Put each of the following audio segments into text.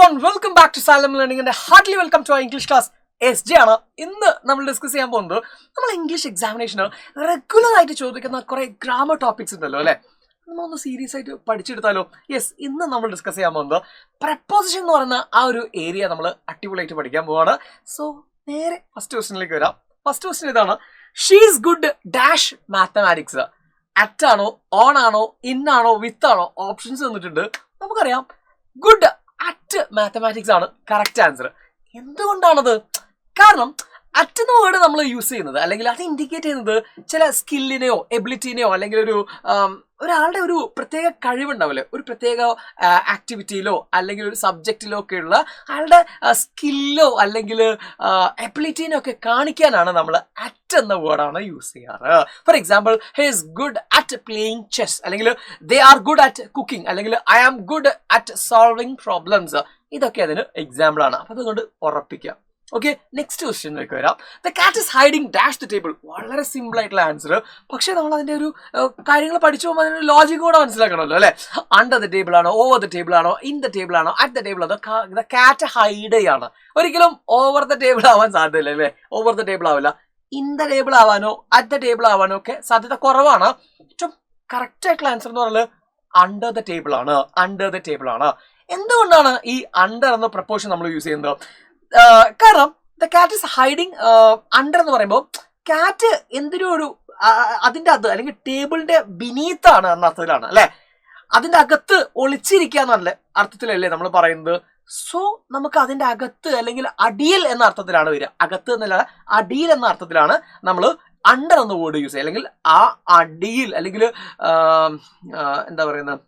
everyone, welcome back to Salem Learning and heartily welcome to our English class. SJ ആണ് ഇന്ന് നമ്മൾ discuss ചെയ്യാൻ പോകുന്നത് നമ്മൾ ഇംഗ്ലീഷ് എക്സാമിനേഷന് റെഗുലർ ആയിട്ട് ചോദിക്കുന്ന കുറെ ഗ്രാമർ ടോപ്പിക്സ് ഉണ്ടല്ലോ അല്ലെ, നമ്മളൊന്ന് സീരിയസ് ആയിട്ട് പഠിച്ചെടുത്താലോ? യെസ്, ഇന്ന് നമ്മൾ ഡിസ്കസ് ചെയ്യാൻ പോകുന്നത് പ്രപ്പോസിഷൻ എന്ന് പറയുന്ന ആ ഒരു ഏരിയ നമ്മൾ അടിപൊളിയായിട്ട് പഠിക്കാൻ പോവാണ്. സോ നേരെ ഫസ്റ്റ് ക്വസ്റ്റ്യനിലേക്ക് വരാം. ഫസ്റ്റ് ക്വസ്റ്റ്യൻ ഇതാണ്: she's good dash mathematics. At ആണോ, ഓൺ ആണോ, ഇൻ ആണോ, വിത്ത് ആണോ? ഓപ്ഷൻസ് തന്നിട്ടുണ്ട്. നമുക്കറിയാം ഗുഡ് അറ്റ് മാത്തമാറ്റിക്സ് ആണ് കറക്റ്റ് ആൻസർ. എന്തുകൊണ്ടാണത്? കാരണം അറ്റ് എന്ന വേർഡ് നമ്മൾ യൂസ് ചെയ്യുന്നത് അല്ലെങ്കിൽ അത് ഇൻഡിക്കേറ്റ് ചെയ്യുന്നത് ചില സ്കില്ലിനെയോ എബിലിറ്റിനെയോ അല്ലെങ്കിൽ ഒരാളുടെ ഒരു പ്രത്യേക കഴിവുണ്ടാവില്ലേ, ഒരു പ്രത്യേക ആക്ടിവിറ്റിയിലോ അല്ലെങ്കിൽ ഒരു സബ്ജക്റ്റിലോ ഒക്കെയുള്ള അയാളുടെ സ്കില്ലോ അല്ലെങ്കിൽ എബിലിറ്റിനെ ഒക്കെ കാണിക്കാനാണ് നമ്മൾ അറ്റ് എന്ന വേർഡാണ് യൂസ് ചെയ്യാറ്. For example, he is good at playing chess, അല്ലെങ്കിൽ they are good at cooking, അല്ലെങ്കിൽ I am good at solving problems. ഇതൊക്കെ അതിന് എക്സാമ്പിൾ ആണ്. അപ്പൊ അതുകൊണ്ട് ഉറപ്പിക്കാം. ഓക്കെ, നെക്സ്റ്റ് ക്വസ്റ്റ്യനിലേക്ക് വരാം. The cat is hiding dash the table. വളരെ സിമ്പിൾ ആയിട്ടുള്ള ആൻസർ. പക്ഷെ നമ്മൾ അതിന്റെ ഒരു കാര്യങ്ങൾ പഠിച്ചു പോകുമ്പോൾ അതിന്റെ ലോജിക് കൂടെ മനസ്സിലാക്കണമല്ലോ അല്ലെ. അണ്ടർ ദ ടേബിൾ ആണോ, ഓവർ ദ ടേബിൾ ആണോ, ഇൻ ദ ടേബിൾ ആണോ, അറ്റ് ദ ടേബിൾ ആണോ? ദ കാറ്റ് ഹൈഡ് ചെയ്യാണ്. ഒരിക്കലും ഓവർ ദ ടേബിൾ ആവാൻ സാധ്യതയില്ല അല്ലെ. ഓവർ ദ ടേബിൾ ആവില്ല. ഇൻ ദ ടേബിൾ ആവാനോ അറ്റ് ദ ടേബിൾ ആവാനോ ഒക്കെ സാധ്യത കുറവാണ്. ഏറ്റവും കറക്റ്റ് ആയിട്ടുള്ള ആൻസർ എന്ന് പറയുന്നത് അണ്ടർ ദ ടേബിൾ ആണ്. അണ്ടർ ദ ടേബിൾ ആണ്. എന്തുകൊണ്ടാണ് ഈ അണ്ടർ എന്ന പ്രപ്പോഷൻ നമ്മൾ യൂസ് ചെയ്യുന്നത്? കാരണം the cat is hiding under എന്ന് പറയുമ്പോൾ കാറ്റ് എന്തിനും ഒരു അതിന്റെ അത് അല്ലെങ്കിൽ ടേബിളിന്റെ ബിനീത്താണ് എന്ന അർത്ഥത്തിലാണ് അല്ലെ. അതിന്റെ അകത്ത് ഒളിച്ചിരിക്കുക എന്നുള്ള അർത്ഥത്തിലല്ലേ നമ്മൾ പറയുന്നത്. സോ നമുക്ക് അതിന്റെ അകത്ത് അല്ലെങ്കിൽ അടിയിൽ എന്ന അർത്ഥത്തിലാണ് വരിക. അകത്ത് എന്നല്ല, അടിയിൽ എന്ന അർത്ഥത്തിലാണ് നമ്മൾ അണ്ടർ എന്ന വേർഡ് യൂസ് ചെയ്യുക. അല്ലെങ്കിൽ ആ അടിയിൽ അല്ലെങ്കിൽ എന്താ പറയുന്നത്,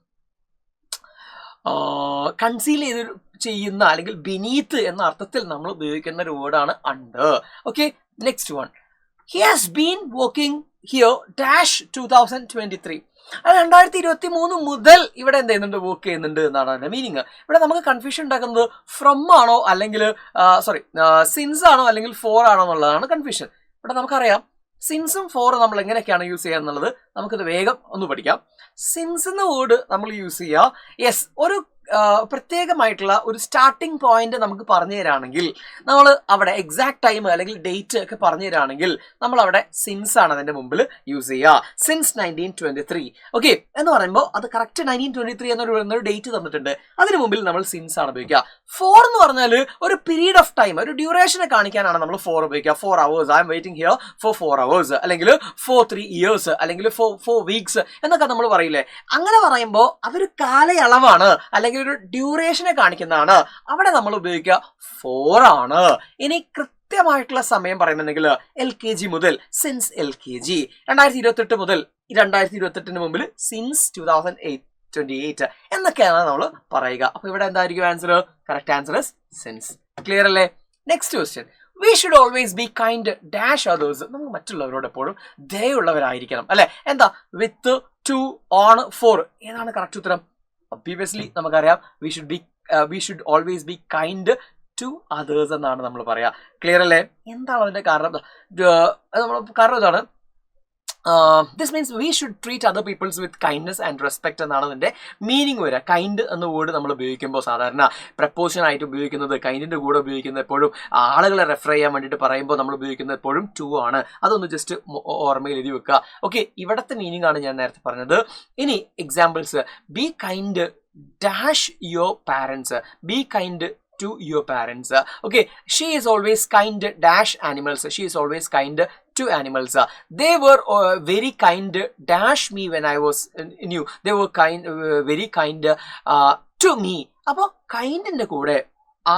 കൺസീൽ ചെയ്ത് ചെയ്യുന്ന അല്ലെങ്കിൽ ബിനീത്ത് എന്ന അർത്ഥത്തിൽ നമ്മൾ ഉപയോഗിക്കുന്ന ഒരു വേർഡാണ് under. Okay, next one: he has been working here dash 2023. 2023 മുതൽ ഇവിടെ എന്ത് ചെയ്യുന്നുണ്ട്? വർക്ക് ചെയ്യുന്നുണ്ട് എന്നാണ് അതിന്റെ മീനിങ്. ഇവിടെ നമുക്ക് കൺഫ്യൂഷൻ ഉണ്ടാക്കുന്നത് ഫ്രം ആണോ അല്ലെങ്കിൽ സിൻസ് ആണോ അല്ലെങ്കിൽ ഫോർ ആണോ എന്നുള്ളതാണ് കൺഫ്യൂഷൻ. ഇവിടെ നമുക്കറിയാം സിൻസും ഫോറും നമ്മൾ എങ്ങനെയൊക്കെയാണ് യൂസ് ചെയ്യുക എന്നുള്ളത് നമുക്കിത് വേഗം ഒന്ന് പഠിക്കാം. സിൻസ് എന്ന വേർഡ് നമ്മൾ യൂസ് ചെയ്യുക, യെസ്, ഒരു പ്രത്യേകമായിട്ടുള്ള ഒരു സ്റ്റാർട്ടിംഗ് പോയിന്റ് നമുക്ക് പറഞ്ഞു തരാണെങ്കിൽ, നമ്മൾ അവിടെ എക്സാക്ട് ടൈം അല്ലെങ്കിൽ ഡേറ്റ് ഒക്കെ പറഞ്ഞു തരാണെങ്കിൽ നമ്മൾ അവിടെ സിൻസ് ആണ് അതിന്റെ മുമ്പിൽ യൂസ് ചെയ്യുക. സിൻസ് 1923. ഓക്കെ എന്ന് പറയുമ്പോൾ അത് കറക്റ്റ് 1923 എന്നൊരു ഡേറ്റ് തന്നിട്ടുണ്ട്. അതിന് മുമ്പിൽ നമ്മൾ സിൻസ് ആണ് ഉപയോഗിക്കുക. ഫോർ എന്ന് പറഞ്ഞാൽ ഒരു പീരീഡ് ഓഫ് ടൈം, ഒരു ഡ്യൂറേഷനെ കാണിക്കാനാണ് നമ്മൾ ഫോർ ഉപയോഗിക്കുക. 4 hours, I M waiting here for 4 hours, അല്ലെങ്കിൽ ഫോർ 3 years, അല്ലെങ്കിൽ ഫോർ വീക്സ് എന്നൊക്കെ നമ്മൾ പറയില്ലേ. അങ്ങനെ പറയുമ്പോൾ അതൊരു കാലയളവാണ് അല്ലെങ്കിൽ ഒരു ഡ്യൂറേഷനെ കാണിക്കുന്നതാണ്. അവിടെ നമ്മൾ ഉപയോഗിക്കുക ഫോർ ആണ്. ഇനി കൃത്യമായിട്ടുള്ള സമയം പറയുന്നുണ്ടെങ്കിൽ LKG മുതൽ സിൻസ് LKG, 2028 മുതൽ 2028 മുമ്പിൽ സിൻസ് 2028 എന്നൊക്കെയാണ് നമ്മൾ പറയുക. അപ്പൊ ഇവിടെ എന്തായിരിക്കും answer? Correct answer is since. Clear അല്ലേ? Next question: we should always be kind dash others. നമുക്ക് മറ്റുള്ളവരോട് എപ്പോഴും ദയുള്ളവരായിരിക്കണം അല്ലെ. എന്താ? With, to, on, for. ഏതാണ് കറക്റ്റ് ഉത്തരം? ഒബ്വിയസ്ലി നമുക്കറിയാം we should always be kind to others എന്നാണ് നമ്മൾ പറയാ. ക്ലിയർ അല്ലേ? എന്താണ് അതിന്റെ കാരണം? കാരണം ഇതാണ്, this means we should treat other peoples with kindness and respect എന്നാണ് അതിന്റെ മീനിങ് വരിക. കൈൻഡ് എന്ന വേർഡ് നമ്മൾ ഉപയോഗിക്കുമ്പോൾ സാധാരണ പ്രപ്പോഷൻ ആയിട്ട് ഉപയോഗിക്കുന്നത്, കൈൻഡിന്റെ കൂടെ ഉപയോഗിക്കുന്നത് എപ്പോഴും ആളുകളെ റെഫർ ചെയ്യാൻ വേണ്ടിയിട്ട് പറയുമ്പോൾ നമ്മൾ ഉപയോഗിക്കുന്നത് എപ്പോഴും ടു ആണ്. അതൊന്ന് ജസ്റ്റ് ഓർമ്മയിൽ എഴുതി വെക്കുക. ഓക്കെ, ഇവിടത്തെ മീനിങ് ആണ് ഞാൻ നേരത്തെ പറഞ്ഞത്. ഇനി examples: B kind dash your parents. Be kind to your parents. Okay, she is always kind dash animals. She is always kind to animals. They were very kind dash me when I was new. They were kind very kind to me. അപ്പോൾ കൈൻഡിന്റെ കൂടെ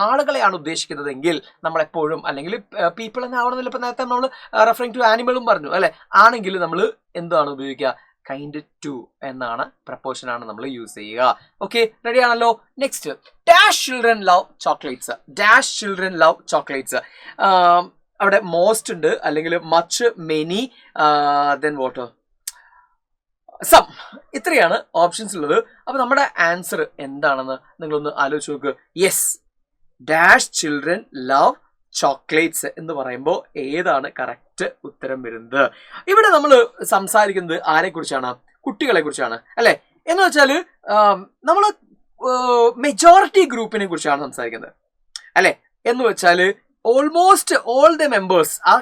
ആളുകളെയാണ് ഉദ്ദേശിക്കുന്നതെങ്കിൽ നമ്മൾ എപ്പോഴും, അല്ലെങ്കിൽ people എന്ന് ആവണമെന്നില്ല, ഇപ്പൊ നേരത്തെ നമ്മൾ റെഫറിങ് ടു ആനിമലും പറഞ്ഞു അല്ലെ, ആണെങ്കിൽ നമ്മൾ എന്താണ് ഉപയോഗിക്കുക? കൈൻഡ് ടു എന്നാണ് പ്രപ്പോഷൻ ആണ് നമ്മൾ യൂസ് ചെയ്യുക. ഓക്കെ, റെഡി ആണല്ലോ? Next: dash children love chocolates. Dash children love chocolates. അവിടെ മോസ്റ്റ് ഉണ്ട്, അല്ലെങ്കിൽ much, many, then what, some. ഇത്രയാണ് ഓപ്ഷൻസ് ഉള്ളത്. അപ്പൊ നമ്മുടെ ആൻസർ എന്താണെന്ന് നിങ്ങളൊന്ന് ആലോചിച്ച് നോക്ക്. Yes, dash children love chocolates എന്ന് പറയുമ്പോൾ ഏതാണ് കറക്റ്റ് ഉത്തരം വരുന്നത്? ഇവിടെ നമ്മൾ സംസാരിക്കുന്നത് ആരെ കുറിച്ചാണ്? കുട്ടികളെ കുറിച്ചാണ് അല്ലെ. എന്ന് വെച്ചാൽ നമ്മൾ മെജോറിറ്റി ഗ്രൂപ്പിനെ കുറിച്ചാണ് സംസാരിക്കുന്നത് അല്ലെ. എന്ന് വെച്ചാല് ഓൾമോസ്റ്റ് ഓൾ ദ മെമ്പേഴ്സ്, ആ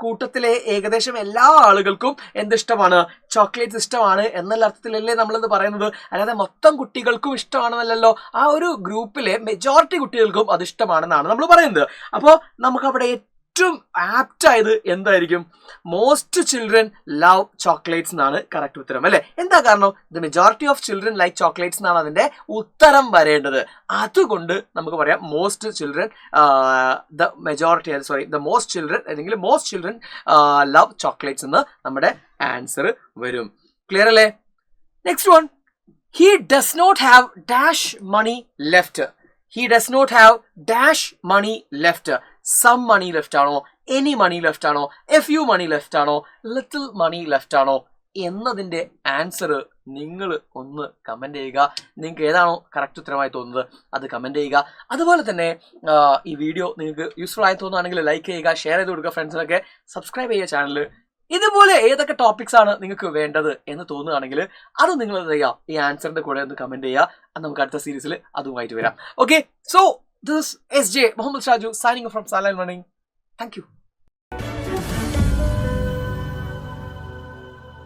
കൂട്ടത്തിലെ ഏകദേശം എല്ലാ ആളുകൾക്കും എന്തിഷ്ടമാണ്, ചോക്ലേറ്റ്സ് ഇഷ്ടമാണ് എന്നുള്ള അർത്ഥത്തിലല്ലേ നമ്മളത് പറയുന്നത്, അല്ലാതെ മൊത്തം കുട്ടികൾക്കും ഇഷ്ടമാണെന്നല്ലോ. ആ ഒരു ഗ്രൂപ്പിലെ മെജോറിറ്റി കുട്ടികൾക്കും അത് ഇഷ്ടമാണെന്നാണ് നമ്മൾ പറയുന്നത്. അപ്പോൾ നമുക്കവിടെ ഏറ്റവും ആപ്റ്റ് ആയത് എന്തായിരിക്കും, മോസ്റ്റ് ചിൽഡ്രൻ ലവ് ചോക്ലേറ്റ്സ് എന്നാണ് കറക്റ്റ് ഉത്തരം അല്ലെ. എന്താ കാരണം, the majority of children like chocolates എന്നാണ് അതിന്റെ ഉത്തരം വരേണ്ടത്. അതുകൊണ്ട് നമുക്ക് പറയാം most children the most children അല്ലെങ്കിൽ മോസ്റ്റ് ചിൽഡ്രൻ ലവ് ചോക്ലേറ്റ്സ് എന്ന് നമ്മുടെ ആൻസർ വരും. ക്ലിയർ അല്ലേ? Next one, he does not have dash money left. He does not have dash money left. Some money left ആണോ, എനി മണി ലെഫ്റ്റ് ആണോ, a few money left ആണോ, little മണി left ആണോ എന്നതിന്റെ answer നിങ്ങൾ ഒന്ന് comment ചെയ്യുക. നിങ്ങൾക്ക് ഏതാണോ കറക്റ്റ് ഉത്തരമായി തോന്നുന്നത് അത് കമന്റ് ചെയ്യുക. അതുപോലെ തന്നെ ഈ വീഡിയോ നിങ്ങൾക്ക് യൂസ്ഫുൾ ആയി തോന്നുകയാണെങ്കിൽ ലൈക്ക് ചെയ്യുക, ഷെയർ ചെയ്ത് കൊടുക്കുക ഫ്രണ്ട്സിനൊക്കെ, സബ്സ്ക്രൈബ് ചെയ്യുക ചാനൽ. ഇതുപോലെ ഏതൊക്കെ ടോപ്പിക്സ് ആണ് നിങ്ങൾക്ക് വേണ്ടത് എന്ന് തോന്നുകയാണെങ്കിൽ അത് നിങ്ങൾ എന്ത് ചെയ്യുക, ഈ ആൻസറിന്റെ കൂടെ ഒന്ന് കമന്റ് ചെയ്യുക. അത് നമുക്ക് അടുത്ത സീരീസിൽ അതുമായിട്ട് വരാം. Okay, so this is SJ Mohammed Shaju signing off from Silent Learning. Thank you.